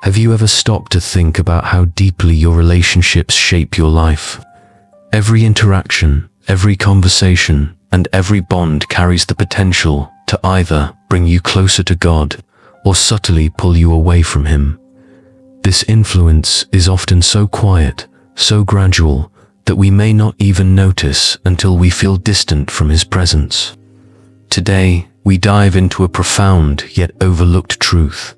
Have you ever stopped to think about how deeply your relationships shape your life? Every interaction, every conversation, and every bond carries the potential to either bring you closer to God or subtly pull you away from Him. This influence is often so quiet, so gradual, that we may not even notice until we feel distant from His presence. Today, we dive into a profound yet overlooked truth: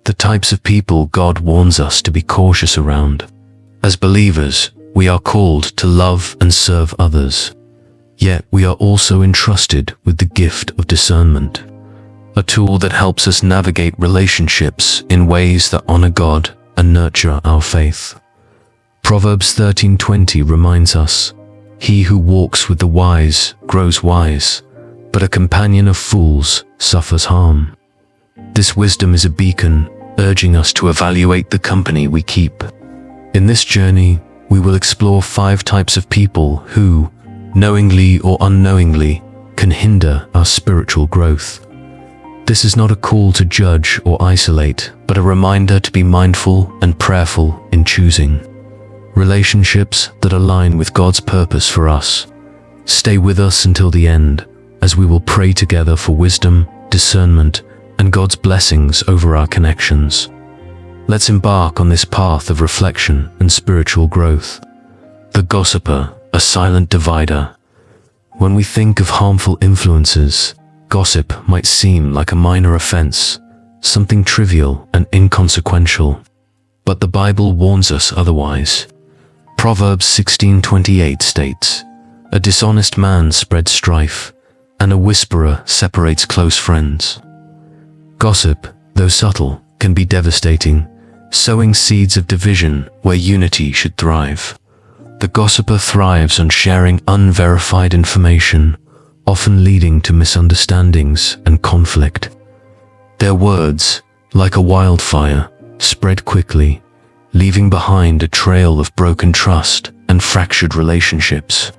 the types of people God warns us to be cautious around. As believers, we are called to love and serve others. Yet we are also entrusted with the gift of discernment, a tool that helps us navigate relationships in ways that honor God and nurture our faith. Proverbs 13:20 reminds us, "He who walks with the wise grows wise, but a companion of fools suffers harm." This wisdom is a beacon, urging us to evaluate the company we keep. In this journey, we will explore 5 types of people who, knowingly or unknowingly, can hinder our spiritual growth. This is not a call to judge or isolate, but a reminder to be mindful and prayerful in choosing relationships that align with God's purpose for us. Stay with us until the end, as we will pray together for wisdom, discernment, and God's blessings over our connections. Let's embark on this path of reflection and spiritual growth. The gossiper, a silent divider. When we think of harmful influences, gossip might seem like a minor offense, something trivial and inconsequential. But the Bible warns us otherwise. Proverbs 16:28 states, "A dishonest man spreads strife, and a whisperer separates close friends." Gossip, though subtle, can be devastating, sowing seeds of division where unity should thrive. The gossiper thrives on sharing unverified information, often leading to misunderstandings and conflict. Their words, like a wildfire, spread quickly, leaving behind a trail of broken trust and fractured relationships.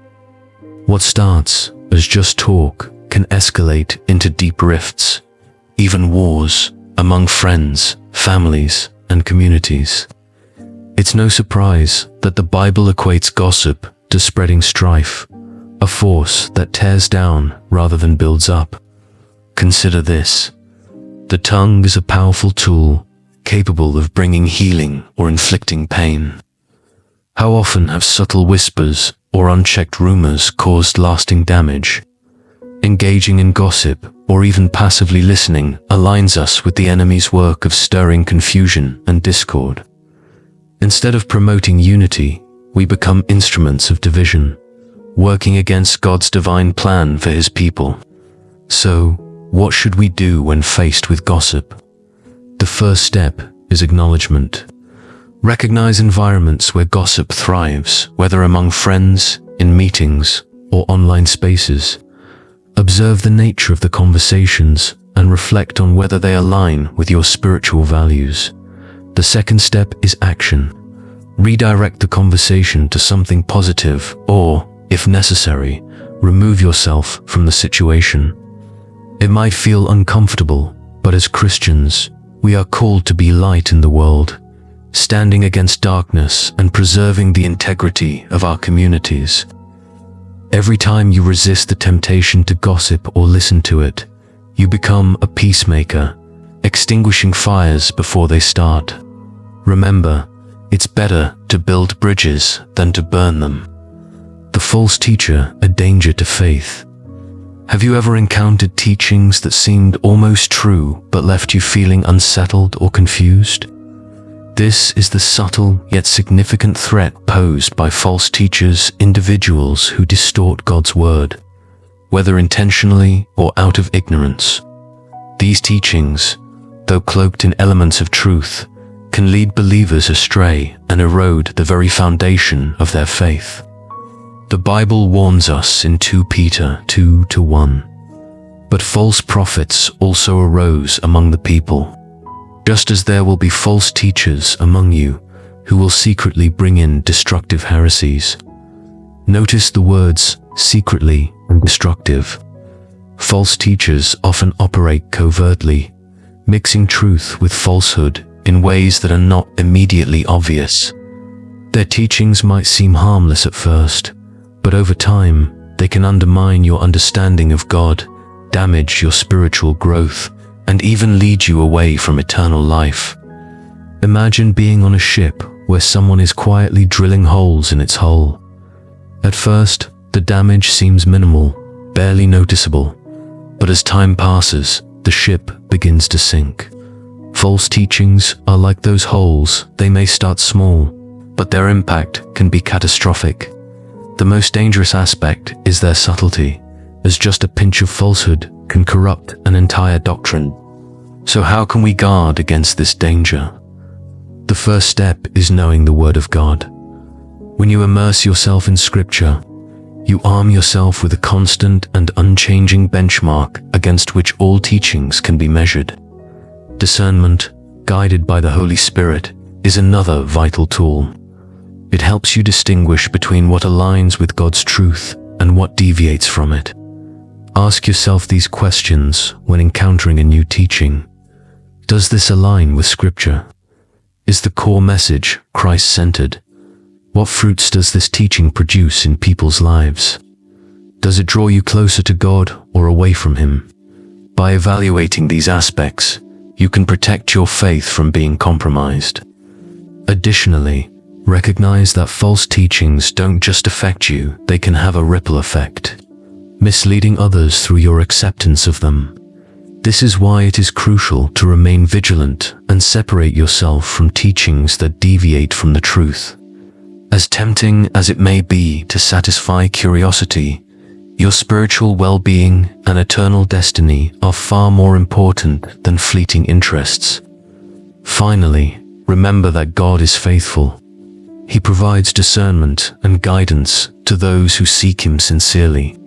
What starts as just talk can escalate into deep rifts, even wars, among friends, families, and communities. It's no surprise that the Bible equates gossip to spreading strife, a force that tears down rather than builds up. Consider this: the tongue is a powerful tool, capable of bringing healing or inflicting pain. How often have subtle whispers or unchecked rumors caused lasting damage? Engaging in gossip or even passively listening aligns us with the enemy's work of stirring confusion and discord. Instead of promoting unity, we become instruments of division, working against God's divine plan for His people. So, what should we do when faced with gossip? The first step is acknowledgement. Recognize environments where gossip thrives, whether among friends, in meetings, or online spaces. Observe the nature of the conversations and reflect on whether they align with your spiritual values. The second step is action. Redirect the conversation to something positive or, if necessary, remove yourself from the situation. It might feel uncomfortable, but as Christians, we are called to be light in the world, standing against darkness and preserving the integrity of our communities. Every time you resist the temptation to gossip or listen to it, you become a peacemaker, extinguishing fires before they start. Remember, it's better to build bridges than to burn them. The false teacher, a danger to faith. Have you ever encountered teachings that seemed almost true but left you feeling unsettled or confused? This is the subtle yet significant threat posed by false teachers, individuals who distort God's word, whether intentionally or out of ignorance. These teachings, though cloaked in elements of truth, can lead believers astray and erode the very foundation of their faith. The Bible warns us in 2 Peter 2:1. But false prophets also arose among the people, just as there will be false teachers among you who will secretly bring in destructive heresies. Notice the words secretly and destructive. False teachers often operate covertly, mixing truth with falsehood in ways that are not immediately obvious. Their teachings might seem harmless at first, but over time, they can undermine your understanding of God, damage your spiritual growth, and even lead you away from eternal life. Imagine being on a ship where someone is quietly drilling holes in its hull. At first, the damage seems minimal, barely noticeable, but as time passes, the ship begins to sink. False teachings are like those holes. They may start small, but their impact can be catastrophic. The most dangerous aspect is their subtlety, as just a pinch of falsehood can corrupt an entire doctrine. So how can we guard against this danger? The first step is knowing the Word of God. When you immerse yourself in Scripture, you arm yourself with a constant and unchanging benchmark against which all teachings can be measured. Discernment, guided by the Holy Spirit, is another vital tool. It helps you distinguish between what aligns with God's truth and what deviates from it. Ask yourself these questions when encountering a new teaching. Does this align with Scripture? Is the core message Christ-centered? What fruits does this teaching produce in people's lives? Does it draw you closer to God or away from Him? By evaluating these aspects, you can protect your faith from being compromised. Additionally, recognize that false teachings don't just affect you, they can have a ripple effect, misleading others through your acceptance of them. This is why it is crucial to remain vigilant and separate yourself from teachings that deviate from the truth. As tempting as it may be to satisfy curiosity, your spiritual well-being and eternal destiny are far more important than fleeting interests. Finally, remember that God is faithful. He provides discernment and guidance to those who seek Him sincerely.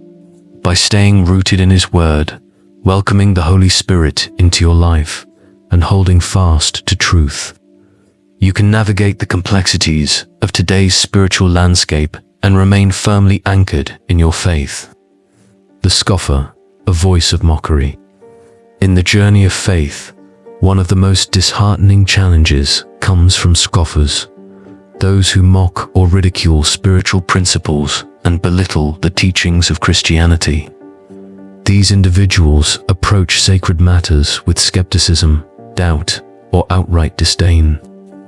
By staying rooted in His Word, welcoming the Holy Spirit into your life, and holding fast to truth, you can navigate the complexities of today's spiritual landscape and remain firmly anchored in your faith. The scoffer, a voice of mockery. In the journey of faith, one of the most disheartening challenges comes from scoffers, those who mock or ridicule spiritual principles and belittle the teachings of Christianity. These individuals approach sacred matters with skepticism, doubt, or outright disdain.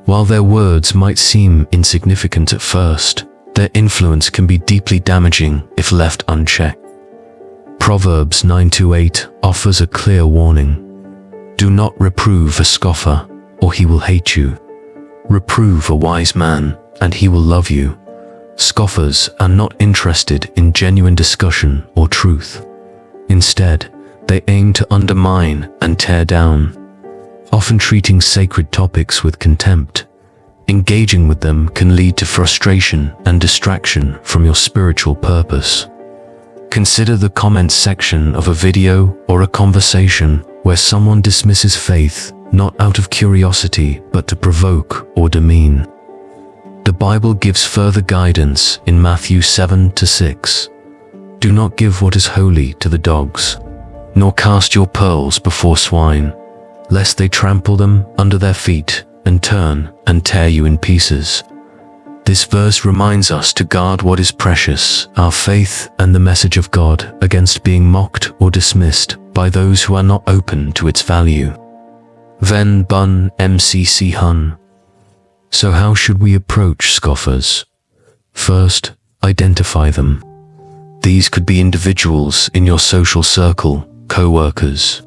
While their words might seem insignificant at first, their influence can be deeply damaging if left unchecked. Proverbs 9:8 offers a clear warning. Do not reprove a scoffer, or he will hate you. Reprove a wise man, and he will love you. Scoffers are not interested in genuine discussion or truth. Instead, they aim to undermine and tear down, often treating sacred topics with contempt. Engaging with them can lead to frustration and distraction from your spiritual purpose. Consider the comments section of a video or a conversation where someone dismisses faith, not out of curiosity, but to provoke or demean. The Bible gives further guidance in Matthew 7-6. Do not give what is holy to the dogs, nor cast your pearls before swine, lest they trample them under their feet and turn and tear you in pieces. This verse reminds us to guard what is precious, our faith and the message of God, against being mocked or dismissed by those who are not open to its value. Ven Bun MCC Hun. So how should we approach scoffers? First, identify them. These could be individuals in your social circle, co-workers,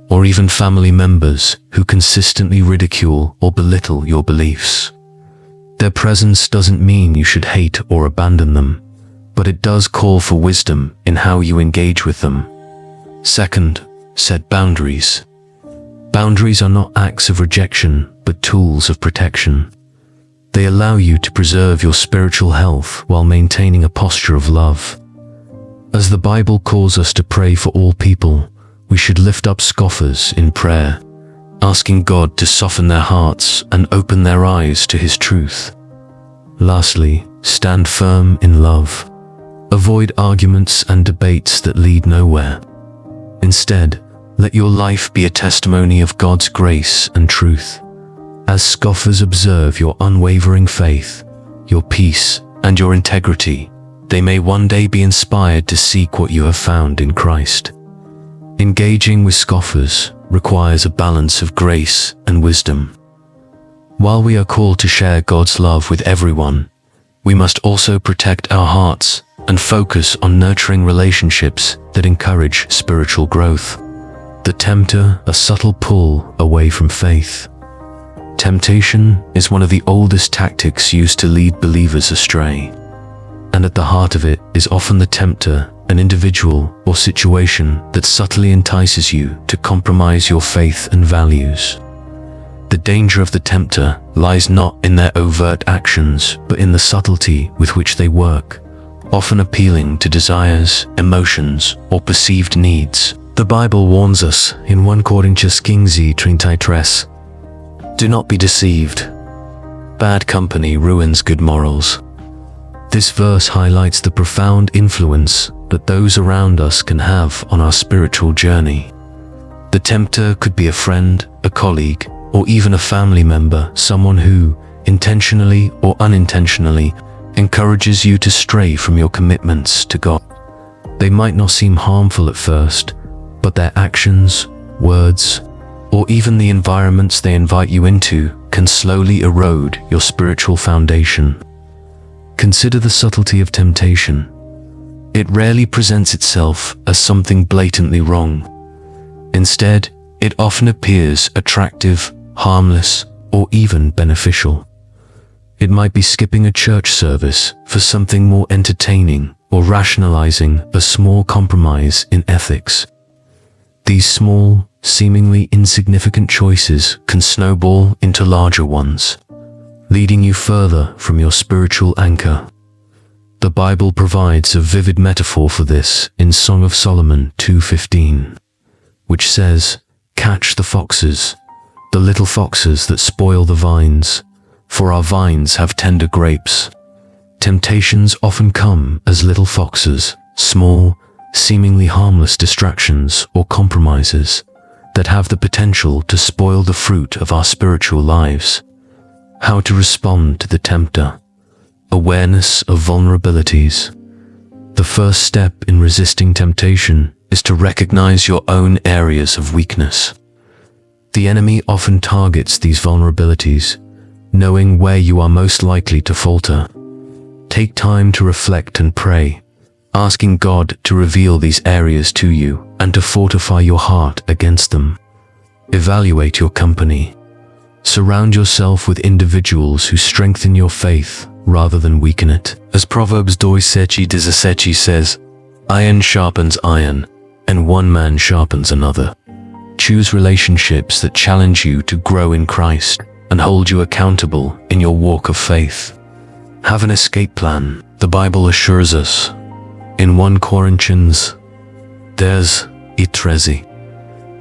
or even family members who consistently ridicule or belittle your beliefs. Their presence doesn't mean you should hate or abandon them, but it does call for wisdom in how you engage with them. Second, set boundaries. Boundaries are not acts of rejection, but tools of protection. They allow you to preserve your spiritual health while maintaining a posture of love. As the Bible calls us to pray for all people, we should lift up scoffers in prayer, asking God to soften their hearts and open their eyes to His truth. Lastly, stand firm in love. Avoid arguments and debates that lead nowhere. Instead, let your life be a testimony of God's grace and truth. As scoffers observe your unwavering faith, your peace, and your integrity, they may one day be inspired to seek what you have found in Christ. Engaging with scoffers requires a balance of grace and wisdom. While we are called to share God's love with everyone, we must also protect our hearts and focus on nurturing relationships that encourage spiritual growth. The tempter, a subtle pull away from faith. Temptation is one of the oldest tactics used to lead believers astray. And at the heart of it is often the tempter, an individual or situation that subtly entices you to compromise your faith and values. The danger of the tempter lies not in their overt actions, but in the subtlety with which they work, often appealing to desires, emotions, or perceived needs. The Bible warns us in 1 Coríntios 15:33, "Do not be deceived. Bad company ruins good morals." This verse highlights the profound influence that those around us can have on our spiritual journey. The tempter could be a friend, a colleague, or even a family member, someone who, intentionally or unintentionally, encourages you to stray from your commitments to God. They might not seem harmful at first, but their actions, words, or even the environments they invite you into can slowly erode your spiritual foundation. Consider the subtlety of temptation. It rarely presents itself as something blatantly wrong. Instead, it often appears attractive, harmless, or even beneficial. It might be skipping a church service for something more entertaining or rationalizing a small compromise in ethics. These small, seemingly insignificant choices can snowball into larger ones, leading you further from your spiritual anchor. The Bible provides a vivid metaphor for this in Song of Solomon 2:15, which says, "Catch the foxes, the little foxes that spoil the vines, for our vines have tender grapes." Temptations often come as little foxes, small, seemingly harmless distractions or compromises that have the potential to spoil the fruit of our spiritual lives. How to respond to the tempter? Awareness of vulnerabilities. The first step in resisting temptation is to recognize your own areas of weakness. The enemy often targets these vulnerabilities, knowing where you are most likely to falter. Take time to reflect and pray, asking God to reveal these areas to you and to fortify your heart against them. Evaluate your company. Surround yourself with individuals who strengthen your faith rather than weaken it. As Proverbs 2:17 says, "Iron sharpens iron, and one man sharpens another." Choose relationships that challenge you to grow in Christ and hold you accountable in your walk of faith. Have an escape plan. The Bible assures us in 1 Corinthians 10:13,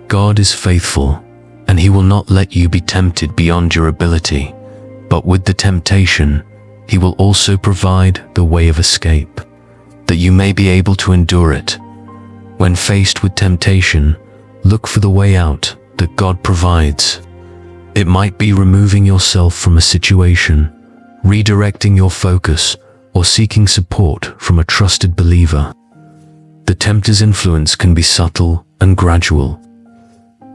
God is faithful, and He will not let you be tempted beyond your ability, but with the temptation, He will also provide the way of escape, that you may be able to endure it. When faced with temptation, look for the way out that God provides. It might be removing yourself from a situation, redirecting your focus, or seeking support from a trusted believer. The tempter's influence can be subtle and gradual,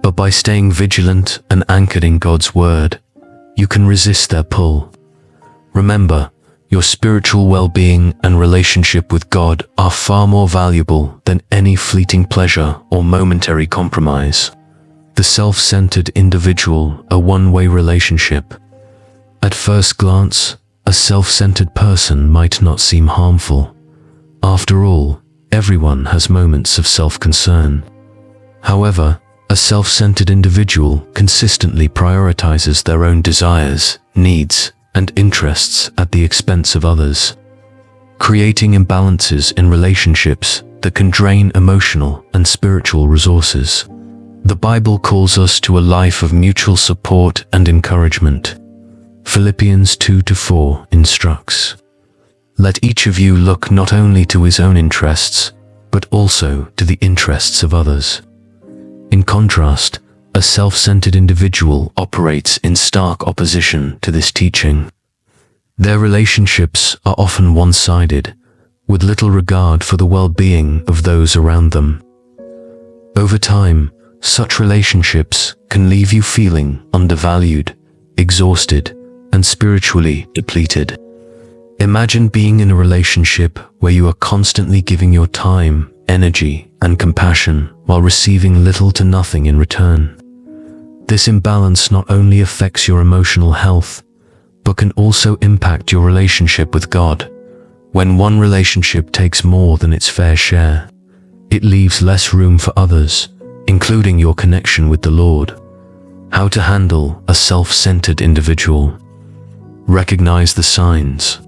but by staying vigilant and anchored in God's word, you can resist their pull. Remember, your spiritual well-being and relationship with God are far more valuable than any fleeting pleasure or momentary compromise. The self-centered individual, a one-way relationship. At first glance, a self-centered person might not seem harmful. After all, everyone has moments of self-concern. However, a self-centered individual consistently prioritizes their own desires, needs, and interests at the expense of others, creating imbalances in relationships that can drain emotional and spiritual resources. The Bible calls us to a life of mutual support and encouragement. Philippians 2:4 instructs, "Let each of you look not only to his own interests, but also to the interests of others." In contrast, A self-centered individual operates in stark opposition to this teaching. Their relationships are often one-sided, with little regard for the well-being of those around them. Over time, such relationships can leave you feeling undervalued, exhausted, and spiritually depleted. Imagine being in a relationship where you are constantly giving your time, energy, and compassion while receiving little to nothing in return. This imbalance not only affects your emotional health, but can also impact your relationship with God. When one relationship takes more than its fair share, it leaves less room for others, including your connection with the Lord. How to handle a self-centered individual. Recognize the signs.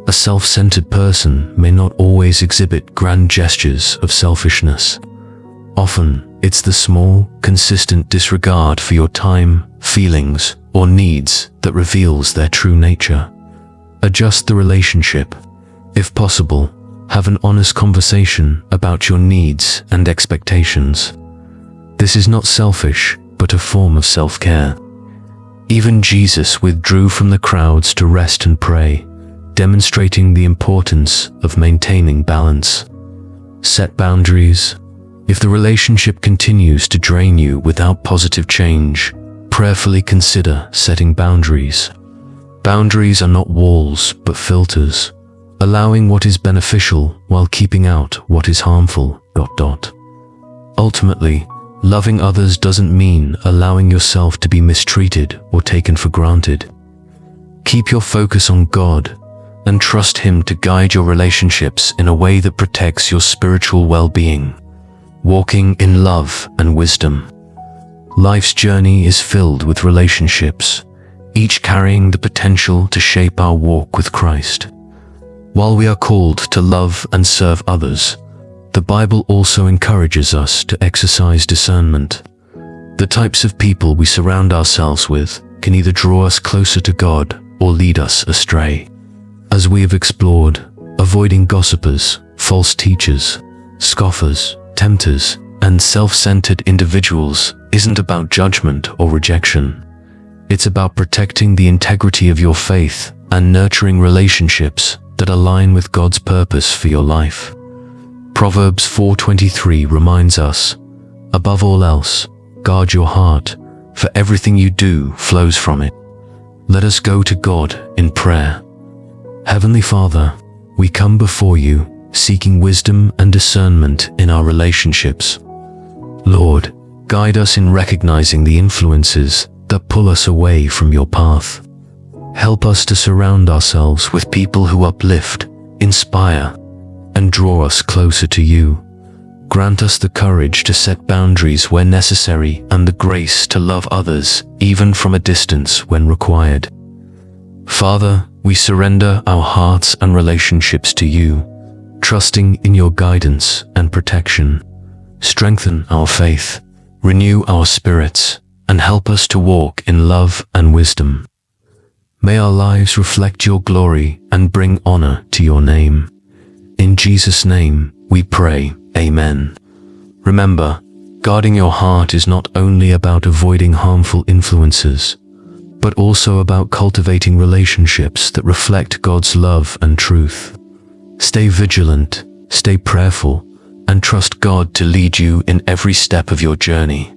A self-centered person may not always exhibit grand gestures of selfishness. Often, it's the small, consistent disregard for your time, feelings, or needs that reveals their true nature. Adjust the relationship. If possible, have an honest conversation about your needs and expectations. This is not selfish, but a form of self-care. Even Jesus withdrew from the crowds to rest and pray, demonstrating the importance of maintaining balance. Set boundaries. If the relationship continues to drain you without positive change, prayerfully consider setting boundaries. Boundaries are not walls, but filters, allowing what is beneficial while keeping out what is harmful. Ultimately, loving others doesn't mean allowing yourself to be mistreated or taken for granted. Keep your focus on God and trust Him to guide your relationships in a way that protects your spiritual well-being. Walking in love and wisdom. Life's journey is filled with relationships, each carrying the potential to shape our walk with Christ. While we are called to love and serve others, the Bible also encourages us to exercise discernment. The types of people we surround ourselves with can either draw us closer to God or lead us astray. As we have explored, avoiding gossipers, false teachers, scoffers, tempters, and self-centered individuals isn't about judgment or rejection. It's about protecting the integrity of your faith and nurturing relationships that align with God's purpose for your life. Proverbs 4:23 reminds us, above all else, guard your heart, for everything you do flows from it. Let us go to God in prayer. Heavenly Father, we come before you, seeking wisdom and discernment in our relationships. Lord, guide us in recognizing the influences that pull us away from your path. Help us to surround ourselves with people who uplift, inspire, and draw us closer to you. Grant us the courage to set boundaries where necessary and the grace to love others, even from a distance when required. Father, we surrender our hearts and relationships to you, trusting in your guidance and protection. Strengthen our faith, renew our spirits, and help us to walk in love and wisdom. May our lives reflect your glory and bring honor to your name. In Jesus' name we pray, Amen. Remember, guarding your heart is not only about avoiding harmful influences, but also about cultivating relationships that reflect God's love and truth. Stay vigilant, stay prayerful, and trust God to lead you in every step of your journey.